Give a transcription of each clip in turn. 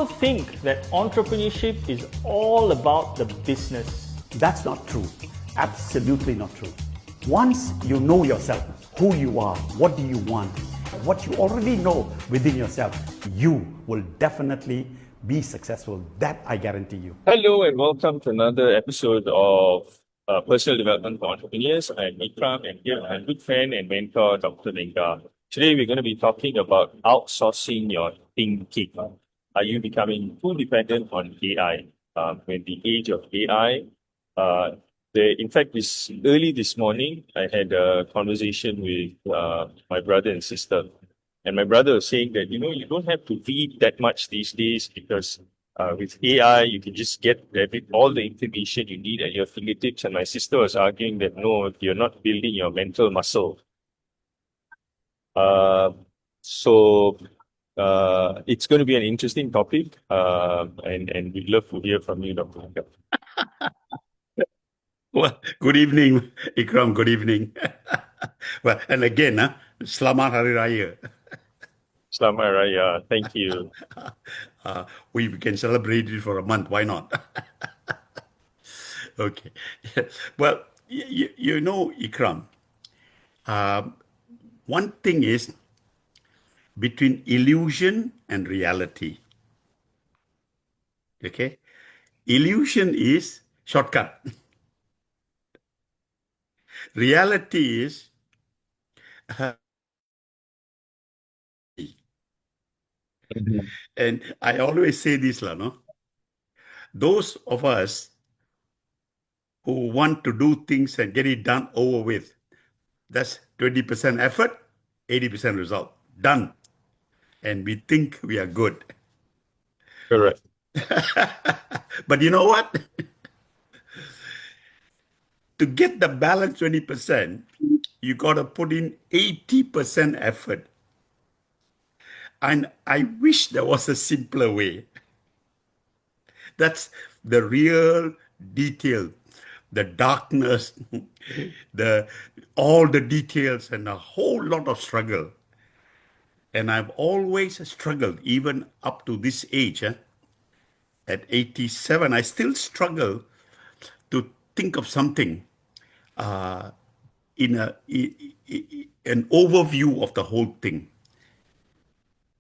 People think that entrepreneurship is all about the business. That's not true. Absolutely not true. Once you know yourself, who you are, what do you want, what you already know within yourself, you will definitely be successful. That I guarantee you. Hello and welcome to another episode of Personal Development for Entrepreneurs. I'm Ikram and here my good friend and mentor, Dr. Venga. Today we're going to be talking about outsourcing your thinking. Are you becoming too dependent on AI? When the age of AI, in fact, early this morning, I had a conversation with my brother and sister. And my brother was saying that, you don't have to read that much these days because with AI, you can just get all the information you need at your fingertips. And my sister was arguing that, no, you're not building your mental muscle. So it's going to be an interesting topic. And we'd love to hear from you, Dr. Venga. Well, good evening, Ikram. Good evening. Well, and again, Selamat Hari Raya. Selamat Raya. Thank you. We can celebrate it for a month. Why not? Okay. Well, you know, Ikram, one thing is between illusion and reality. Okay? Illusion is shortcut. Reality is and I always say this, no? Those of us who want to do things and get it done over with, that's 20% effort, 80% result. Done. And we think we are good. Correct. But you know what? To get the balance 20%, you got to put in 80% effort. And I wish there was a simpler way. That's the real detail, the darkness, all the details and a whole lot of struggle. And I've always struggled, even up to this age. At 87, I still struggle to think of something in an overview of the whole thing.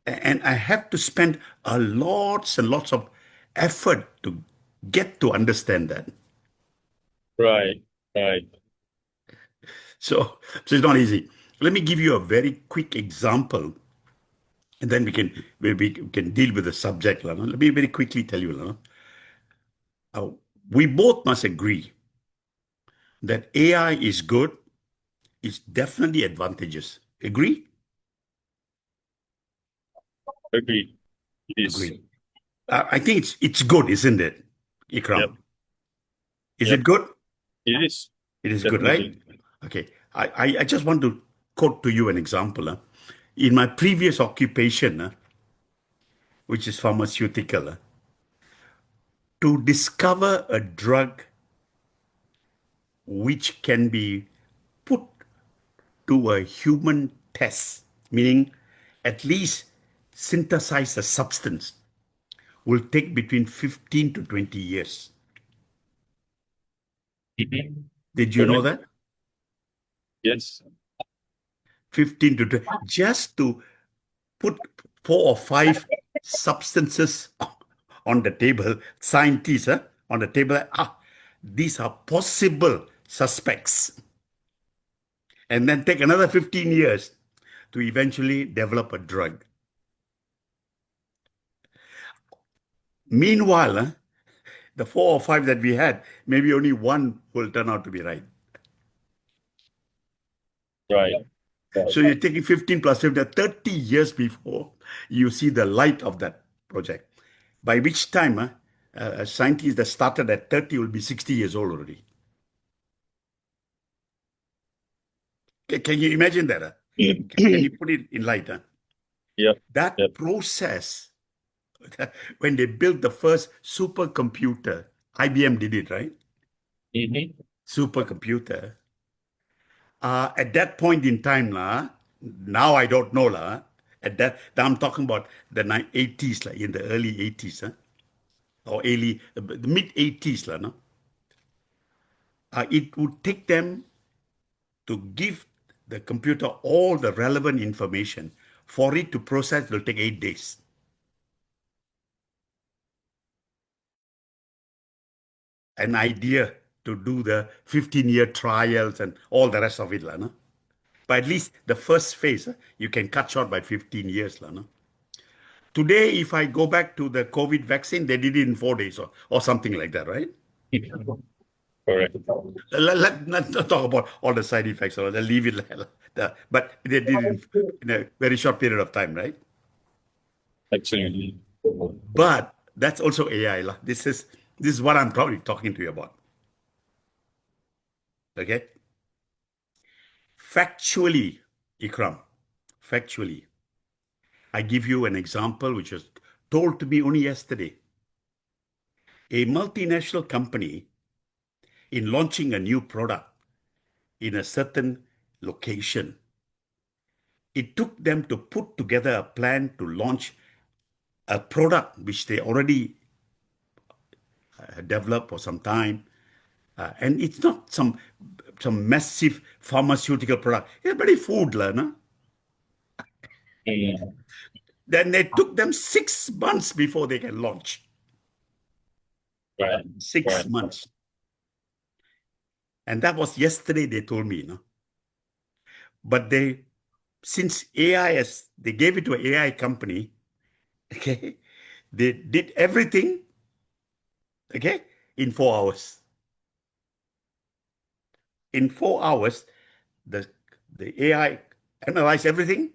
And I have to spend lots and lots of effort to get to understand that. Right. So it's not easy. Let me give you a very quick example, and then we can deal with the subject. Let me very quickly tell you. We both must agree that AI is good. It's definitely advantageous. Agree? Agreed. It is. Agree. I think it's good, isn't it, Ikram? Yep. Is it good? It is. It is Definitely. good, right? Okay. I just want to quote to you an example. In my previous occupation, which is pharmaceutical, to discover a drug which can be put to a human test, meaning at least synthesize a substance, will take between 15 to 20 years. Did you know that? Yes. 15 to 20, just to put 4 or 5 substances on the table, scientists on the table, these are possible suspects. And then take another 15 years to eventually develop a drug. Meanwhile, the 4 or 5 that we had, maybe only one will turn out to be right. Right. So you're taking 15 plus 15, 30 years before you see the light of that project. By which time, a scientist that started at 30 will be 60 years old already. Can you imagine that? Can you put it in light? Yep. That process, when they built the first supercomputer, IBM did it, right? Supercomputer. At that point in time, now I don't know, At that, I'm talking about the 80s, like in the early 80s, huh? Or early, the mid 80s, no? It would take them to give the computer all the relevant information. For it to process, it will take 8 days. An idea to do the 15-year trials and all the rest of it, no? But at least the first phase, you can cut short by 15 years, no? Today, if I go back to the COVID vaccine, they did it in 4 days or something like that, right? Correct. Let's not talk about all the side effects, or leave it. But they did it in a very short period of time, right? Absolutely. But that's also AI. This is what I'm probably talking to you about. Okay? Factually, Ikram, factually, I give you an example which was told to me only yesterday. A multinational company, in launching a new product in a certain location, it took them to put together a plan to launch a product which they already developed for some time. And it's not some massive pharmaceutical product. It's very food, no? Mm. Then they took them 6 months before they can launch. Right. 6 months. And that was yesterday, they told me, no? But since they gave it to an AI company, okay, they did everything, okay, in 4 hours. In 4 hours, the AI analyzed everything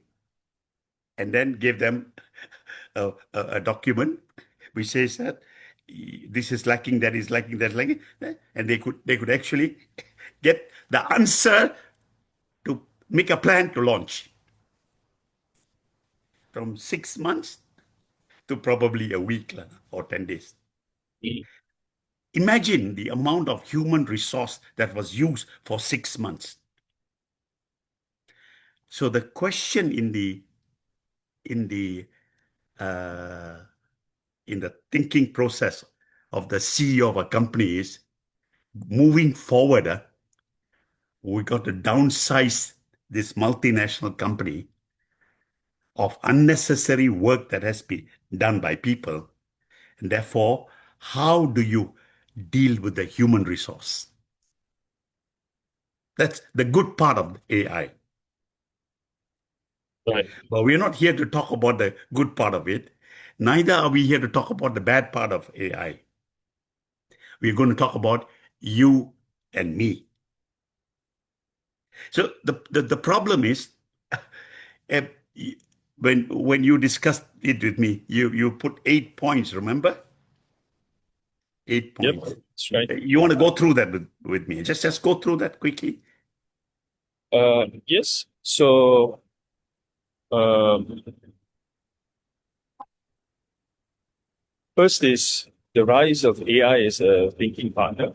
and then gave them a document which says that this is lacking, that is lacking, that's lacking, and they could actually get the answer to make a plan to launch from 6 months to probably a week or 10 days. Mm. Imagine the amount of human resource that was used for 6 months. So the question in the uh, thinking process of the CEO of a company is, moving forward, we got to downsize this multinational company of unnecessary work that has been done by people. And therefore, how do you deal with the human resource? That's the good part of AI. Right. But we're not here to talk about the good part of it. Neither are we here to talk about the bad part of AI. We're going to talk about you and me. So the problem is, eh, when you discussed it with me, you put 8 points, remember? 8 points. Yep. That's right. You want to go through that with me? Just go through that quickly. Yes. So, um, first is the rise of AI as a thinking partner.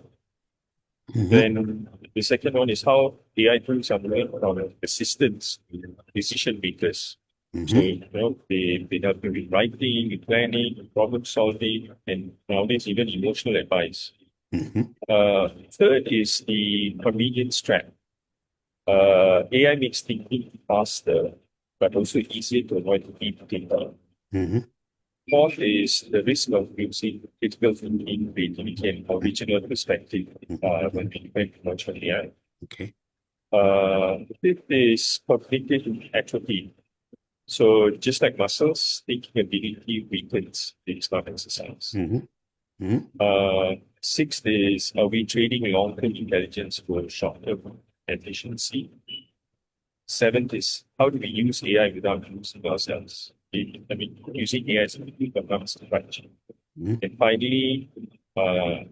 Mhm. Then the second one is how AI tools are moving from assistants to decision makers. So, Mhm. they help you with writing, with planning, with problem solving, and nowadays even emotional advice. Mhm. Third is the convenience trap. AI makes thinking faster, but also easier to avoid deep thinking. Mhm. Fourth is the risk of using critical thinking, creativity, and original perspective when we depend too much on AI. Okay. Fifth is cognitive atrophy. So just like muscles, thinking ability weakens if it's not exercise. Mhm. Mhm. Sixth is, are we trading long-term intelligence for short-term efficiency? Seventh is, how do we use AI without losing ourselves? Using AI as a tool but not as a crutch. Mhm. And finally, uh,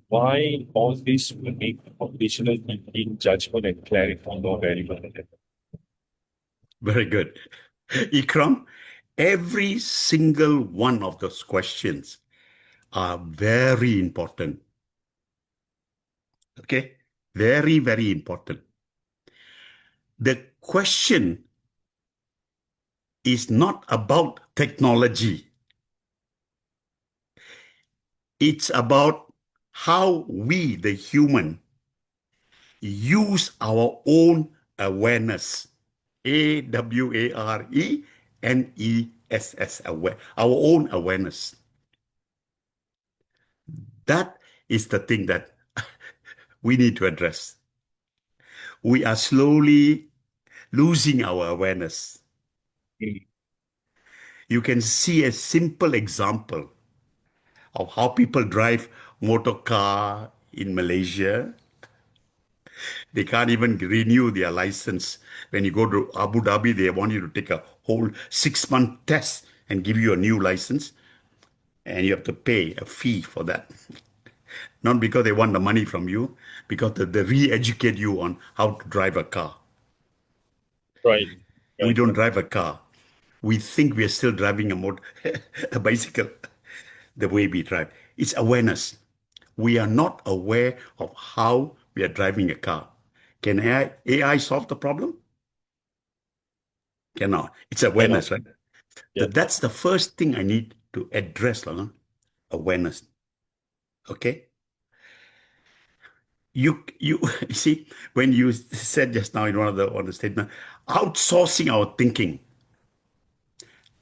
why all this will make operational thinking, judgment, and clarity more valuable than ever. Very good. Ikram, every single one of those questions are very important. Okay? Very, very important. The question is not about technology. It's about how we, the human, use our own awareness. AWARENESS, aware, our own awareness. That is the thing that we need to address. We are slowly losing our awareness. You can see a simple example of how people drive motor car in Malaysia. They can't even renew their license. When you go to Abu Dhabi, they want you to take a whole 6-month test and give you a new license. And you have to pay a fee for that. Not because they want the money from you, because they re-educate you on how to drive a car. Right. We Right. don't drive a car. We think we are still driving a bicycle the way we drive. It's awareness. We are not aware of how we are driving a car. Can AI solve the problem? Cannot. It's Cannot. awareness, right? Yeah. That's the first thing I need to address, awareness. Okay? You see, when you said just now in one of the statement, outsourcing our thinking.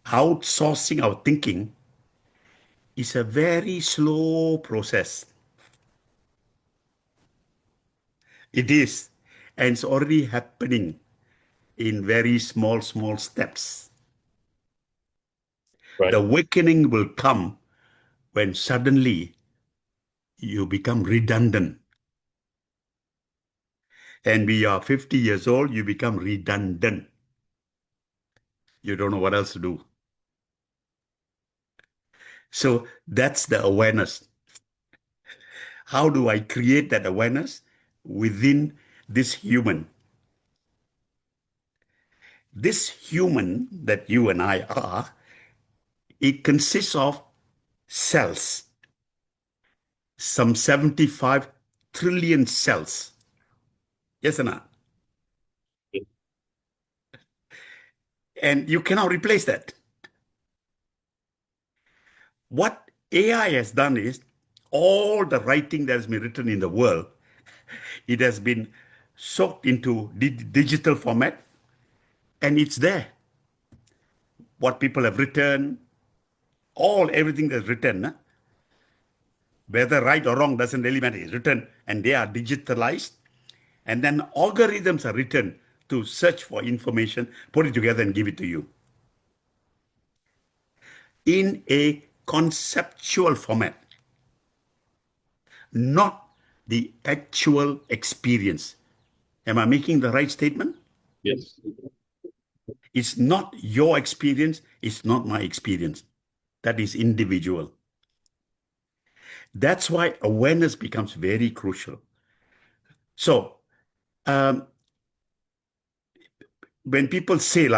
Outsourcing our thinking is a very slow process. It is. And it's already happening in very small steps. The Right. awakening will come when suddenly you become redundant. And we are 50 years old, you become redundant. You don't know what else to do. So that's the awareness. How do I create that awareness within this human? This human that you and I are, it consists of cells, some 75 trillion cells. Yes or not? And you cannot replace that. What AI has done is all the writing that has been written in the world, it has been soaked into digital format and it's there. What people have written, everything that's written, whether right or wrong doesn't really matter. It's written and they are digitalized. And then algorithms are written to search for information, put it together and give it to you in a conceptual format, not the actual experience. Am I making the right statement? Yes. It's not your experience, it's not my experience. That is individual. That's why awareness becomes very crucial. So, when people say,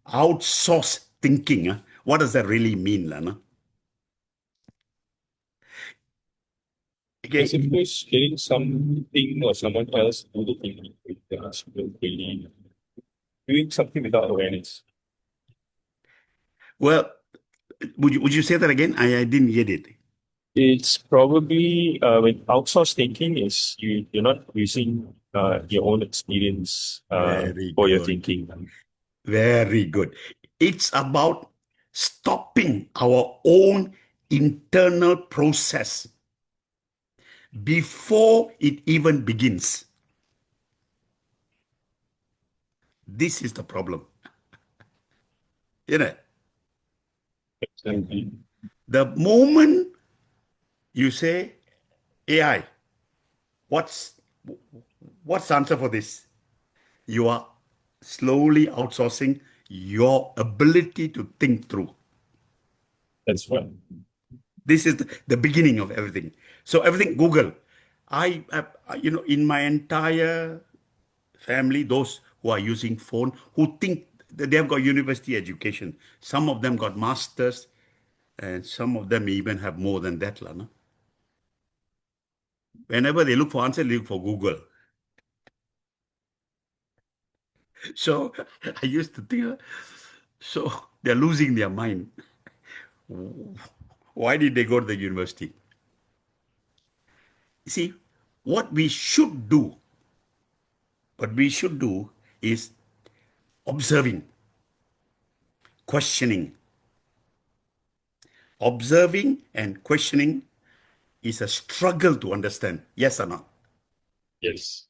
outsource thinking, what does that really mean? As Okay. if it's getting something or someone else do the thinking without really doing something without awareness. Well, would you say that again? I didn't get it. It's probably when outsource thinking is you're not using your own experience Very for your good. thinking. Very good. It's about stopping our own internal process before it even begins. This is the problem. You know, Exactly. the moment you say AI, what's what's the answer for this? You are slowly outsourcing your ability to think through. That's right. This is the beginning of everything. So everything, Google. In my entire family, those who are using phone, who think that they have got university education. Some of them got masters, and some of them even have more than that. No? Whenever they look for answer, they look for Google. So I used to think, So they're losing their mind. Why did they go to the university? See, what we should do, what we should do is observing, questioning. Observing and questioning is a struggle to understand. Yes or no? Yes.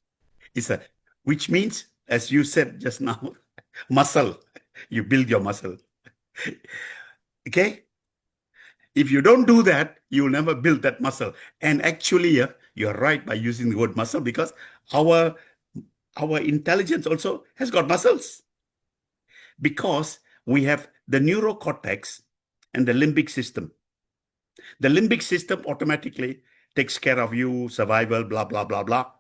It's a, which means, as you said just now, muscle. You build your muscle. Okay? If you don't do that, you will never build that muscle. And actually, you're right by using the word muscle because our intelligence also has got muscles because we have the neurocortex and the limbic system. The limbic system automatically takes care of you, survival, blah, blah, blah, blah.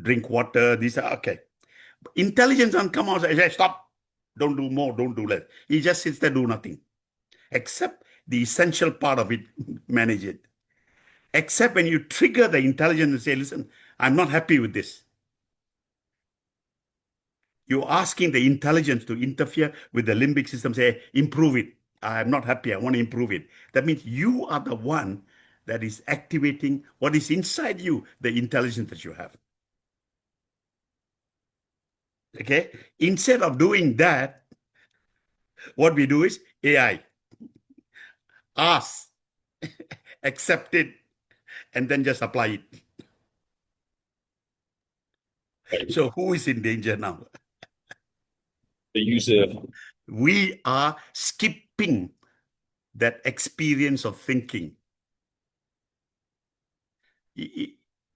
Drink water, these are okay. Intelligence doesn't come out and say, stop, don't do more, don't do less. He just sits there, do nothing. Except the essential part of it, manage it. Except when you trigger the intelligence and say, listen, I'm not happy with this. You're asking the intelligence to interfere with the limbic system, say, improve it. I'm not happy, I want to improve it. That means you are the one that is activating what is inside you, the intelligence that you have. Okay? Instead of doing that, what we do is AI. Ask, accept it, and then just apply it. Right. So who is in danger now? The user. We are skipping that experience of thinking.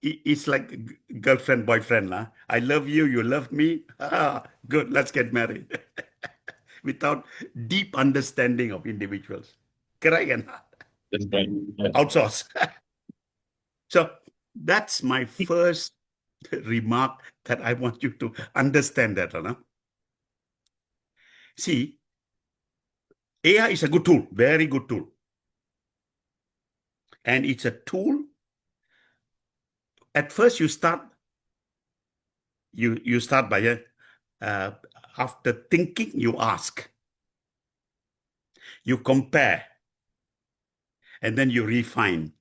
It's like girlfriend, boyfriend. Huh? I love you, you love me. Ah, good, let's get married. Without deep understanding of individuals. Correct? And That's right. Yeah. outsource. So that's my first remark that I want you to understand that. Huh? See, AI is a good tool, very good tool. And it's a tool. At first, you start by after thinking, you ask, you compare, and then you refine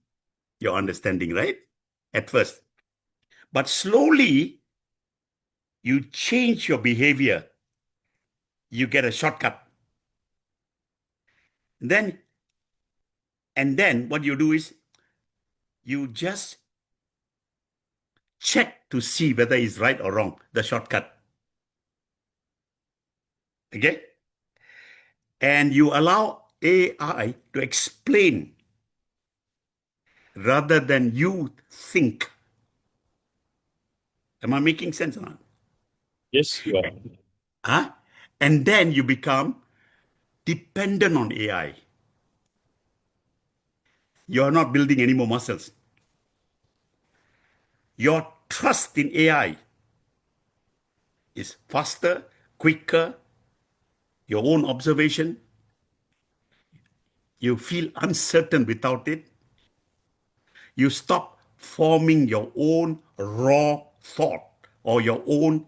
your understanding, right? At first. But slowly, you change your behavior. You get a shortcut. And then what you do is you just check to see whether it's right or wrong, the shortcut. Okay? And you allow AI to explain rather than you think. Am I making sense or not? Yes, you are. Huh? And then you become dependent on AI. You're not building any more muscles. Your trust in AI is faster, quicker, your own observation. You feel uncertain without it. You stop forming your own raw thought or your own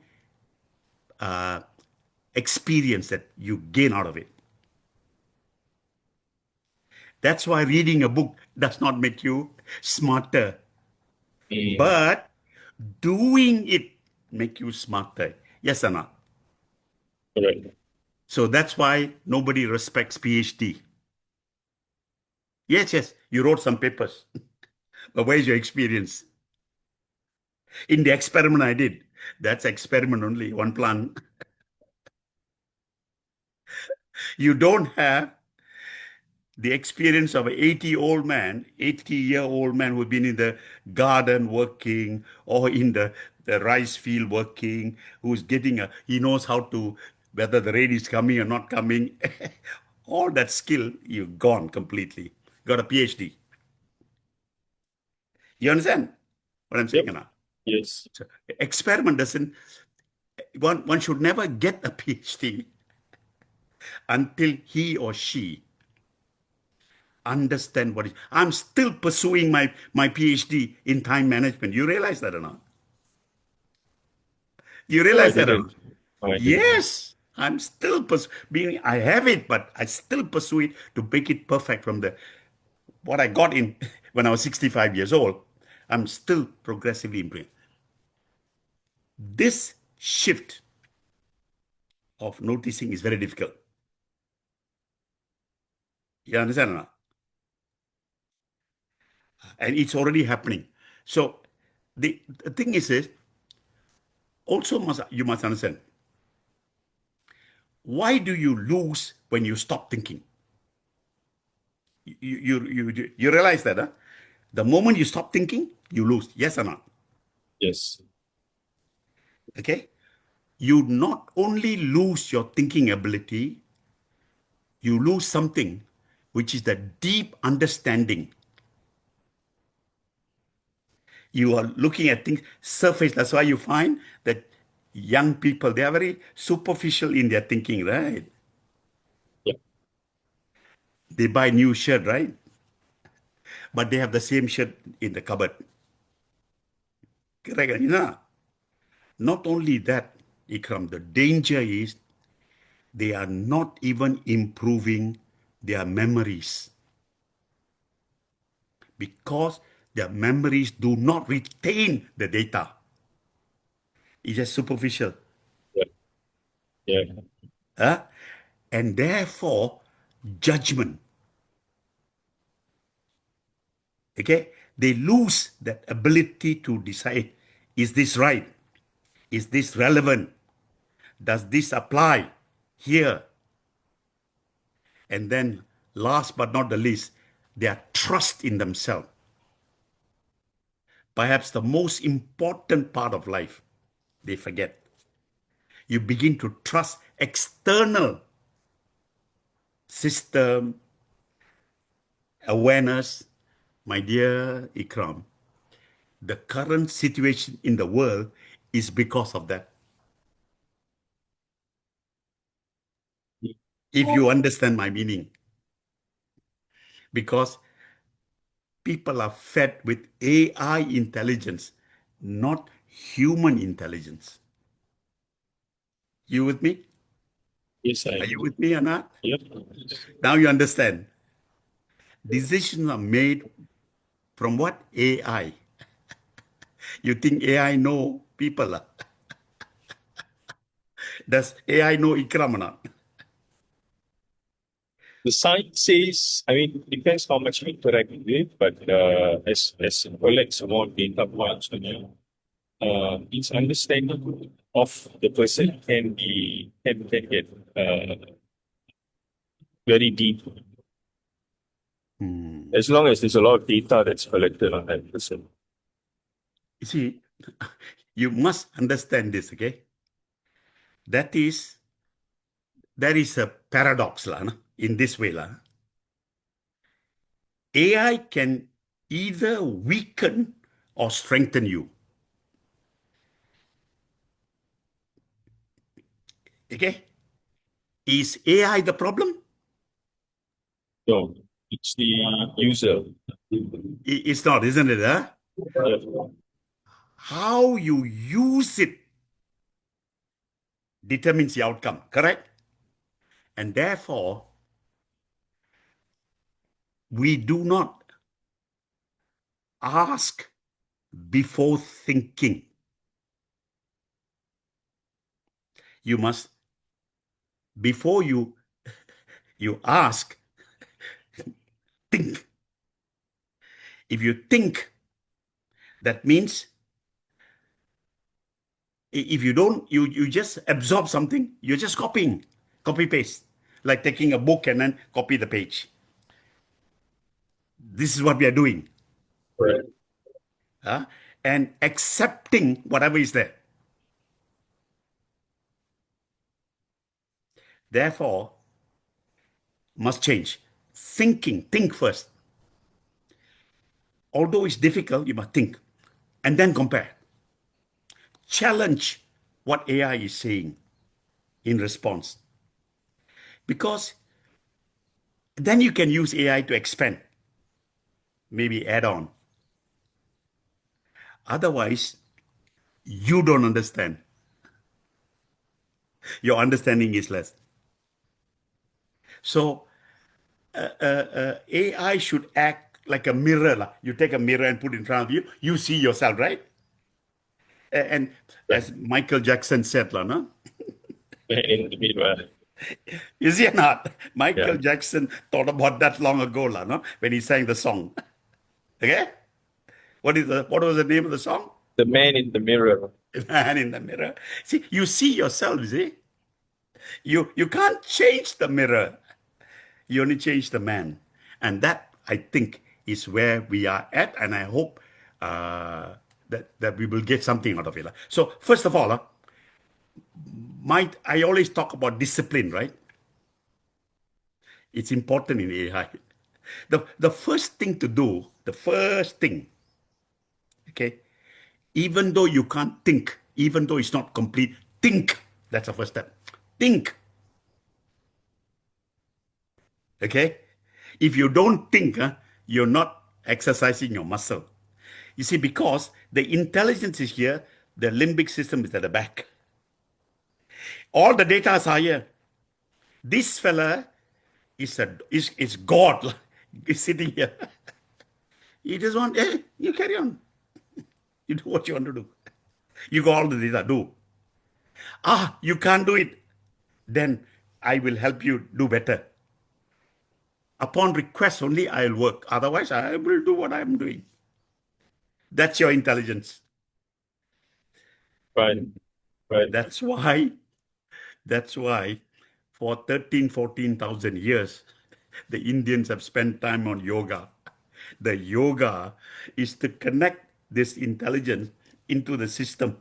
experience that you gain out of it. That's why reading a book does not make you smarter, but doing it make you smarter. Yes or not? Correct. So that's why nobody respects PhD. Yes, you wrote some papers, but where's your experience? In the experiment I did, that's experiment only, one plant. You don't have the experience of an 80-year-old man who's been in the garden working or in the rice field working, who's he knows how to, whether the rain is coming or not coming. All that skill, you're gone completely. Got a PhD. You understand what I'm saying Yep. or not? Yes. So experiment doesn't, one should never get a PhD until he or she understand what is. I'm still pursuing my PhD in time management. You realize that or not? You No, I realize that or not? didn't. No, I didn't. Yes. I'm still being, I have it, but I still pursue it to make it perfect from the what I got in when I was 65 years old. I'm still progressively improving. This shift of noticing is very difficult. You understand or not? And it's already happening. So the thing is also you must understand, why do you lose when you stop thinking? You realize that, huh? The moment you stop thinking, you lose. Yes or not? Yes. Okay. You not only lose your thinking ability, you lose something which is the deep understanding. You are looking at things surface. That's why you find that young people, they are very superficial in their thinking, right? Yeah. They buy new shirt, right? But they have the same shirt in the cupboard. Correct? You know? Not only that, Ikram, the danger is they are not even improving their memories because their memories do not retain the data. It's just superficial. Yeah. Yeah. Huh? And therefore, judgment. Okay? They lose that ability to decide, is this right? Is this relevant? Does this apply here? And then, last but not the least, their trust in themselves. Perhaps the most important part of life, they forget. You begin to trust external system, awareness. My dear Ikram, the current situation in the world is because of that. If you understand my meaning, because people are fed with AI intelligence, not human intelligence. You with me? Yes, I Are you do. with me or not? Yep. Now you understand. Decisions are made from what? AI. You think AI know people? Does AI know Ikram or not? The science says, I mean, it depends how much you interact with, but as it collects more data points on you, its understanding of the person can get very deep Hmm. as long as there's a lot of data that's collected on that person. You see, you must understand this, okay? That is, there is a paradox lah, no? In this way. Lah. AI can either weaken or strengthen you. Okay? Is AI the problem? So it's the user. It's not, isn't it? Huh? Yeah. How you use it determines the outcome, correct? And therefore, we do not ask before thinking. You must, before you ask, think. If you think, that means if you don't, you just absorb something, you're just copying, copy paste, like taking a book and then copy the page. This is what we are doing. Right. Huh? And accepting whatever is there. Therefore, must change. Thinking, think first. Although it's difficult, you must think and then compare. Challenge what AI is saying in response. Because then you can use AI to expand, maybe add on. Otherwise, you don't understand. Your understanding is less. So AI should act like a mirror. Lah. You take a mirror and put it in front of you, you see yourself, right? And as Michael Jackson said, lah, no? In the middle. Is he not? Yeah. Michael Jackson thought about that long ago, lah, no? When he sang the song. Okay? What was the name of the song? The man in the mirror. Man in the mirror. See, you see yourself, see? You can't change the mirror. You only change the man. And that, I think, is where we are at. And I hope that we will get something out of it. So, first of all, I always talk about discipline, right? It's important in AI. The first thing to do, okay, even though you can't think, even though it's not complete, think. That's the first step. Think. Okay? If you don't think, you're not exercising your muscle. You see, because the intelligence is here, the limbic system is at the back. All the data are here. This fella is God. He's sitting here. He just want, hey, you carry on. You do what you want to do. You got all the data, do. You can't do it. Then I will help you do better. Upon request only, I'll work. Otherwise, I will do what I'm doing. That's your intelligence. Right. Right. That's why for 14,000 years, the Indians have spent time on yoga. The yoga is to connect this intelligence into the system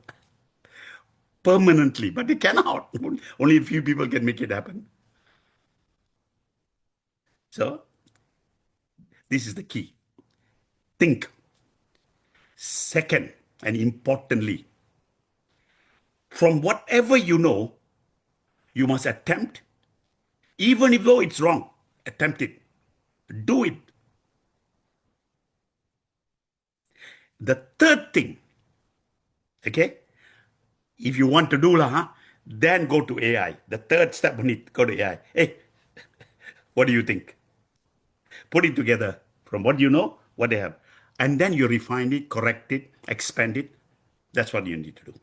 permanently, but they cannot. Only a few people can make it happen. So, this is the key. Think. Second, and importantly, from whatever you know, you must attempt, even if though it's wrong, attempt it. Do it. The third thing, okay, if you want to do then go to AI. The third step on it, go to AI. Hey, what do you think? Put it together from what you know, what they have. And then you refine it, correct it, expand it. That's what you need to do.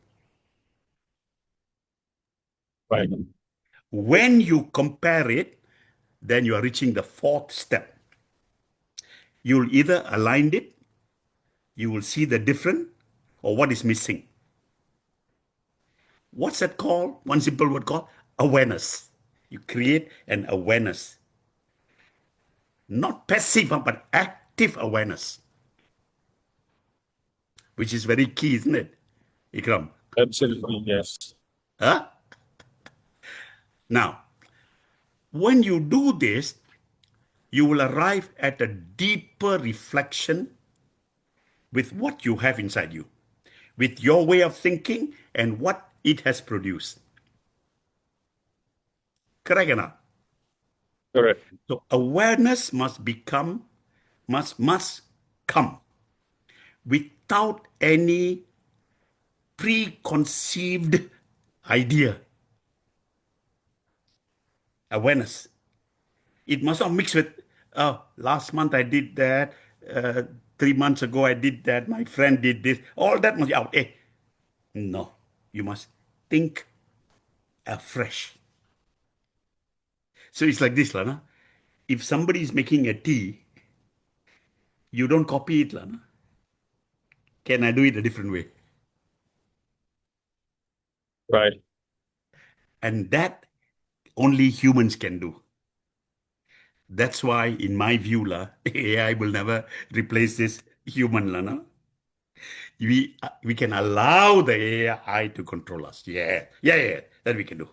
Right. When you compare it, then you are reaching the fourth step. You'll either align it, you will see the different, or what is missing. What's that called? One simple word called awareness. You create an awareness. Not passive, but active awareness. Which is very key, isn't it, Ikram? Absolutely, yes. Huh? Now, when you do this, you will arrive at a deeper reflection with what you have inside you, with your way of thinking and what it has produced. Correct or not? Correct. So awareness must come without any preconceived idea. Awareness. It must not mix with, last month I did that, 3 months ago I did that, my friend did this. All that must be out. No, you must think afresh. So it's like this, Lana. If somebody is making a tea, you don't copy it, Lana. Can I do it a different way? Right. And that only humans can do. That's why, in my view, AI will never replace this human, Lana. We can allow the AI to control us. Yeah. That we can do.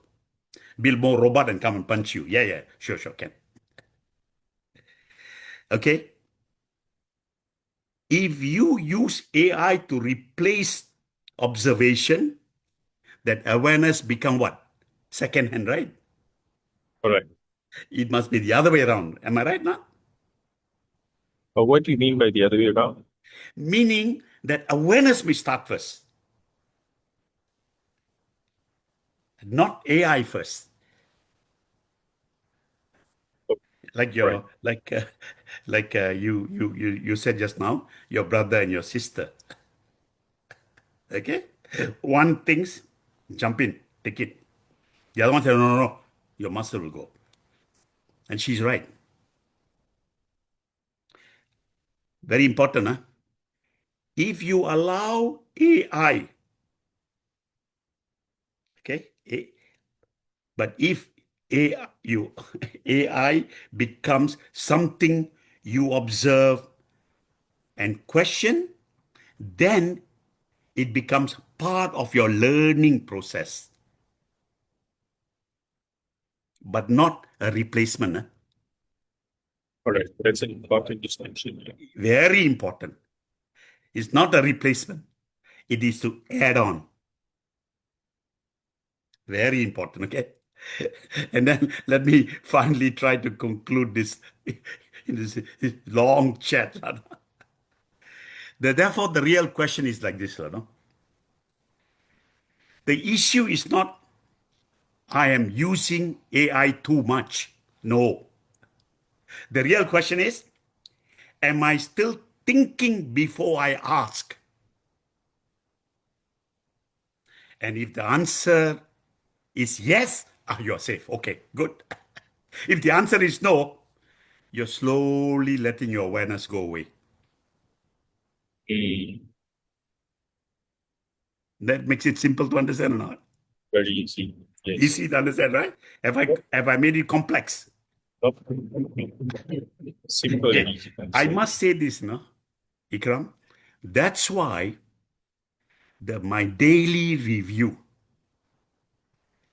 Build more robot and come and punch you. Yeah. Sure, can. Okay. If you use AI to replace observation, that awareness become what? Second hand, right? Correct. It must be the other way around. Am I right now? But what do you mean by the other way around? Meaning that awareness may start first. not AI first. Like Right. your you said just now, your brother and your sister. Okay, one thinks, jump in, take it. The other one said, no, no, no, your muscle will go, and she's right. Very important, huh? If you allow AI, okay, but if AI becomes something you observe and question, then it becomes part of your learning process, but not a replacement. Huh? Correct. That's an important distinction. Yeah. Very important. It's not a replacement. It is to add on. Very important. Okay. And then let me finally try to conclude this in this long chat. Therefore, the real question is like this. No? The issue is not I am using AI too much. No. The real question is, am I still thinking before I ask? And if the answer is yes, you're safe. Okay, good. If the answer is no, you're slowly letting your awareness go away. Mm, That makes it simple to understand or not? very easy. Yes. Easy to understand, right? Have I made it complex? Nope. Simple and Okay. easy to I understand. must say this, no, Ikram. That's why my daily review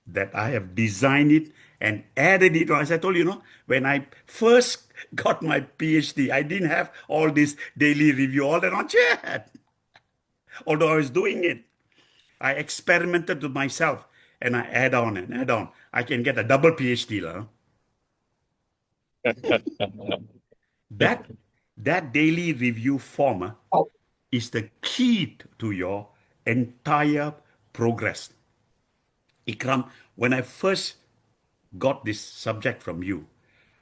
that I have designed it and added it. As I told you, when I first got my PhD, I didn't have all this daily review, all that on chat. Although I was doing it, I experimented with myself and I add on and add on. I can get a double PhD. That that daily review form is the key to your entire progress. Ikram, when I first got this subject from you,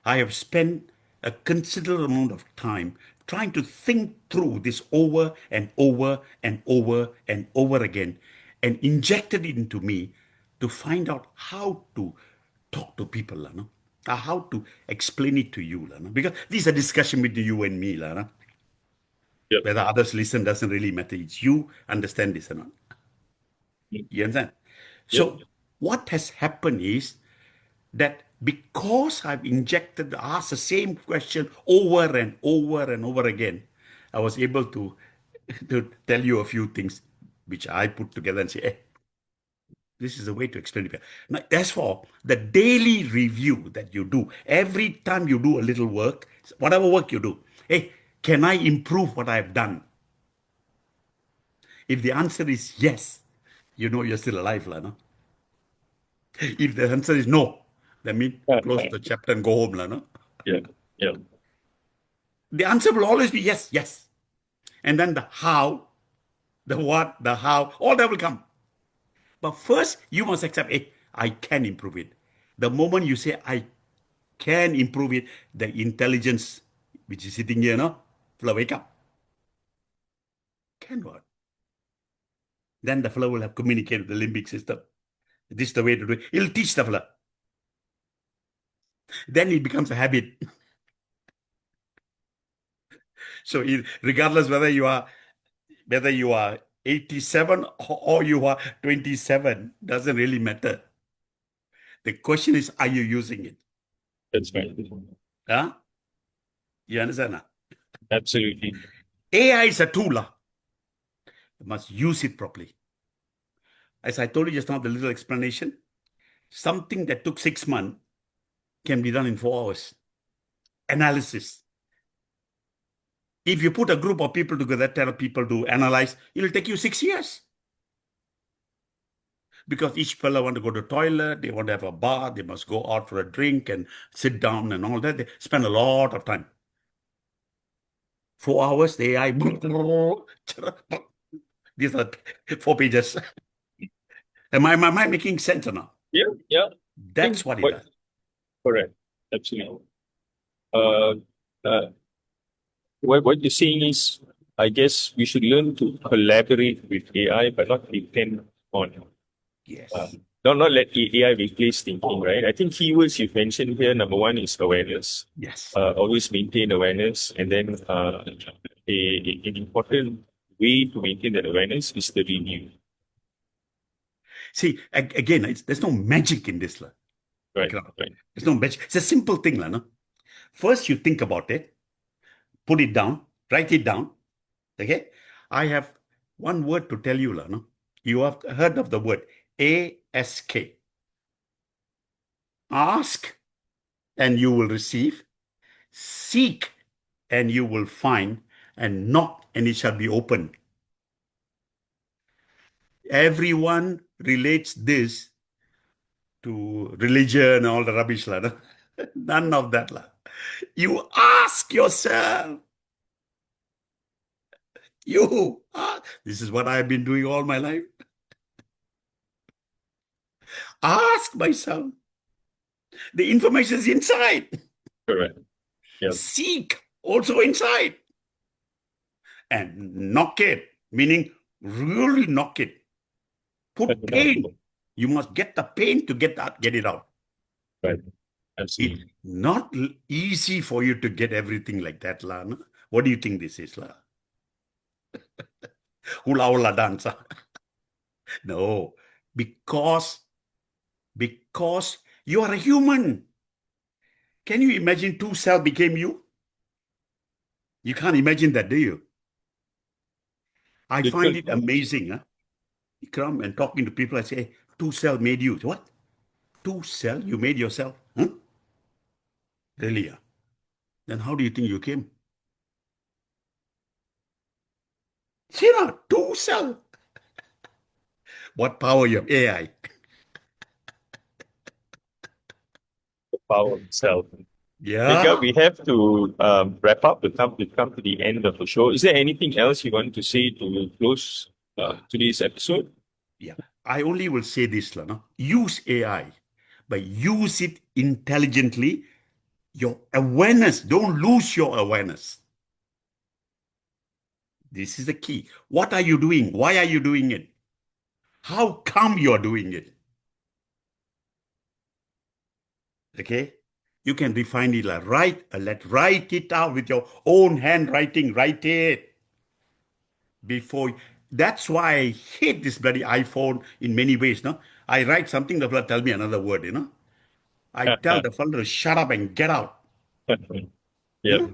I have spent a considerable amount of time trying to think through this over and over and over and over again and injected it into me to find out how to talk to people, no? How to explain it to you. No? Because this is a discussion between you and me. No? Yep. Whether others listen doesn't really matter. It's you understand this or not. You understand? Yep. So what has happened is that because I've asked the same question over and over and over again, I was able to, to tell you a few things which I put together and say, hey, this is a way to explain it. Now, as for the daily review that you do, every time you do a little work, whatever work you do, hey, can I improve what I've done? If the answer is yes, you know you're still alive, no? If the answer is no, that means close the chapter and go home, no? Yeah. Yeah. The answer will always be yes, yes. And then the how, the what, the how, all that will come. But first, you must accept, hey, I can improve it. The moment you say, I can improve it, the intelligence, which is sitting here, no, will wake up. Can what? Then the fellow will have communicated with the limbic system. This is the way to do it. It'll teach the fellow. Then it becomes a habit. So regardless whether you are 87 or you are 27, doesn't really matter. The question is, are you using it? That's right. Huh? You understand? Huh? Absolutely. AI is a tool. You must use it properly. As I told you just now, the little explanation, something that took 6 months can be done in 4 hours. Analysis. If you put a group of people together, tell people to analyze, it'll take you 6 years. Because each fellow want to go to the toilet, they want to have a bath, they must go out for a drink and sit down and all that. They spend a lot of time. 4 hours, the AI. These are 4 pages. Am I making sense or not? Yeah. I That's think what it does. correct. Absolutely. Uh, uh, what you're saying is, I guess we should learn to collaborate with AI, but not depend on, uh, Yes. not let AI replace thinking, right? I think keywords you've mentioned here, number one is awareness. Yes. Always maintain awareness, and then an important way to maintain that awareness is the review. See, again, there's no magic in this. Right, Ikram. right. There's no magic. It's a simple thing. No? First, you think about it, put it down, write it down. Okay? I have one word to tell you. No? You have heard of the word ASK. Ask and you will receive. Seek and you will find. And knock and it shall be opened. Everyone relates this to religion and all the rubbish. No? None of that. You ask yourself. This is what I've been doing all my life. Ask myself. The information is inside. Correct. Yeah. Seek also inside. And knock it, meaning really knock it. Put pain. You must get the pain to get it out. Right. Absolutely. It's not easy for you to get everything like that, la. No? What do you think this is, la? Hula hula dancer. No, because you are a human. Can you imagine two cells became you? You can't imagine that, do you? I find it amazing, Ikram, and talking to people, I say, hey, two cell made you. What? Two cell? You made yourself? Huh? Really? Then how do you think you came? See, two cell. What power you have? AI. Power itself. Vika, Yeah. we have to wrap up. We've come to the end of the show. Is there anything else you want to say to close today's episode? Yeah. I only will say this, no? Use AI, but use it intelligently. Your awareness, don't lose your awareness. This is the key. What are you doing? Why are you doing it? How come you're doing it? Okay? You can refine it like write it out with your own handwriting. Write it before. That's why I hate this bloody iPhone in many ways. No, I write something, the fellow tell me another word. I tell the fellow to shut up and get out. You Yeah, know,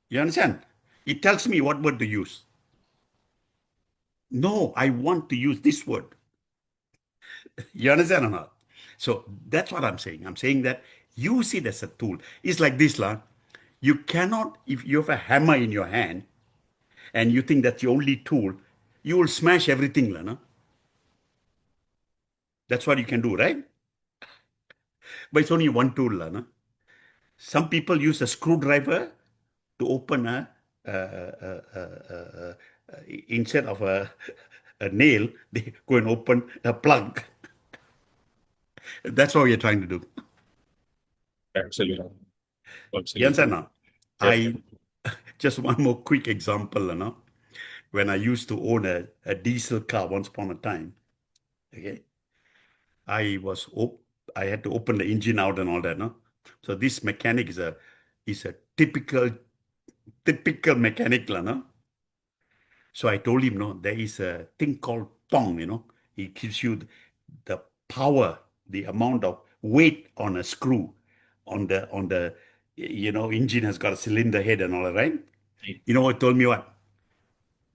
you understand? It tells me what word to use. No, I want to use this word. You understand or not? So that's what I'm saying. I'm saying that use it as a tool. It's like this, lah. You cannot, if you have a hammer in your hand and you think that's your only tool, you will smash everything, lah. No? That's what you can do, right? But it's only one tool, lah. No? Some people use a screwdriver to open instead of a nail, they go and open a plug. That's what we're trying to do. absolutely. You understand Absolutely. now? Yep. I just one more quick example, when I used to own a diesel car once upon a time, okay, I was I had to open the engine out and all that, no. So this mechanic is a typical mechanic, no. So I told him, no, there is a thing called tong, It gives you the power, the amount of weight on a screw, on the engine has got a cylinder head and all that, right? You know what told me what?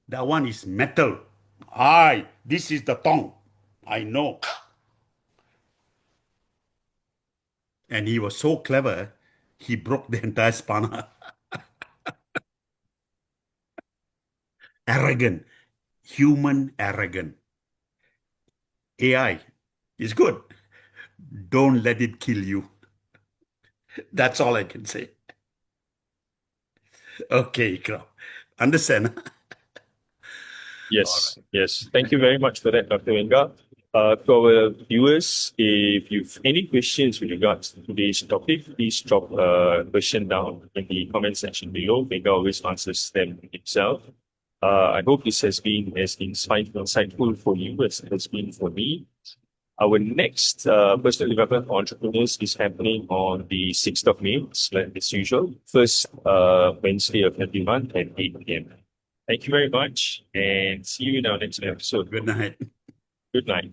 That one is metal. Aye, this is the tong. I know. And he was so clever, he broke the entire spanner. Arrogant, human arrogant. AI is good. Don't let it kill you. That's all I can say. Okay, Ikram. Understand? All Yes. right. Yes. Thank you very much for that, Dr. Venga. To our viewers, if you've any questions with regards to today's topic, please drop a question down in the comment section below. Vega always answers them himself. I hope this has been as insightful for you as it has been for me. Our next personal development for entrepreneurs is happening on the 6th of May, as usual, first Wednesday of every month at 8 p.m. Thank you very much and see you in our next episode. Good night. Good night.